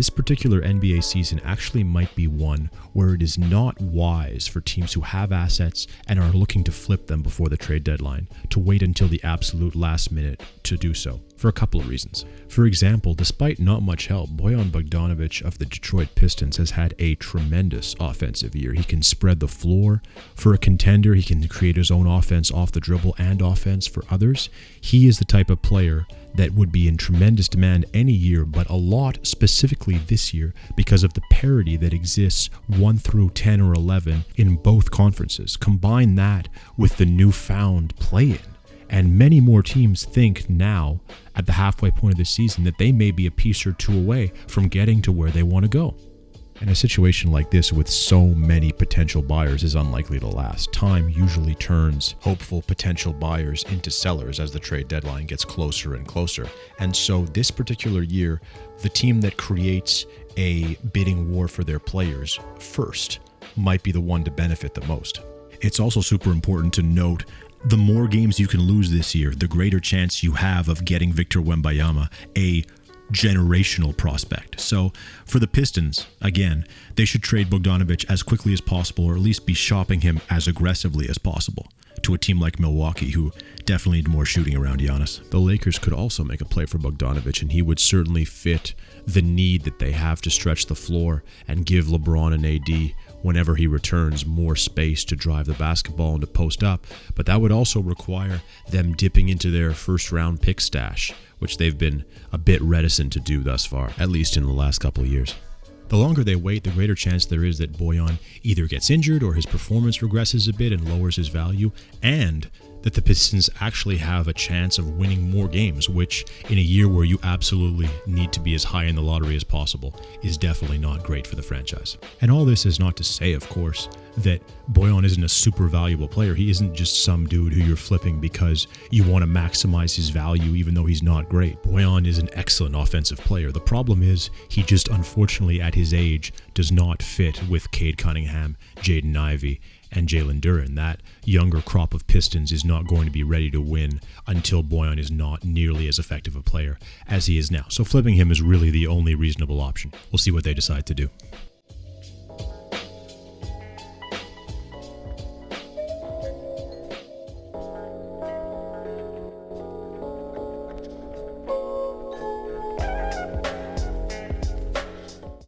This particular NBA season actually might be one where it is not wise for teams who have assets and are looking to flip them before the trade deadline to wait until the absolute last minute to do so, for a couple of reasons. For example, despite not much help, Bojan Bogdanovic of the Detroit Pistons has had a tremendous offensive year. He can spread the floor for a contender. He can create his own offense off the dribble and offense for others. He is the type of player that would be in tremendous demand any year, but a lot specifically this year because of the parity that exists 1 through 10 or 11 in both conferences. Combine that with the newfound play-in, and many more teams think now at the halfway point of the season that they may be a piece or two away from getting to where they want to go. And a situation like this with so many potential buyers is unlikely to last. Time usually turns hopeful potential buyers into sellers as the trade deadline gets closer and closer. And so this particular year, the team that creates a bidding war for their players first might be the one to benefit the most. It's also super important to note the more games you can lose this year, the greater chance you have of getting Victor Wembanyama, a generational prospect. So for the Pistons, again, they should trade Bogdanovic as quickly as possible, or at least be shopping him as aggressively as possible to a team like Milwaukee, who definitely need more shooting around Giannis. The Lakers could also make a play for Bogdanovic, and he would certainly fit the need that they have to stretch the floor and give LeBron and AD, whenever he returns, more space to drive the basketball and to post up. But that would also require them dipping into their first-round pick stash, which they've been a bit reticent to do thus far, at least in the last couple of years. The longer they wait, the greater chance there is that Bojan either gets injured or his performance regresses a bit and lowers his value, and that the Pistons actually have a chance of winning more games, which in a year where you absolutely need to be as high in the lottery as possible is definitely not great for the franchise. And all this is not to say, of course, that Bojan isn't a super valuable player. He isn't just some dude who you're flipping because you want to maximize his value even though he's not great. Bojan is an excellent offensive player. The problem is he just unfortunately at his age does not fit with Cade Cunningham, Jaden Ivey, and Jalen Duren. That younger crop of Pistons is not going to be ready to win until Bojan is not nearly as effective a player as he is now. So flipping him is really the only reasonable option. We'll see what they decide to do.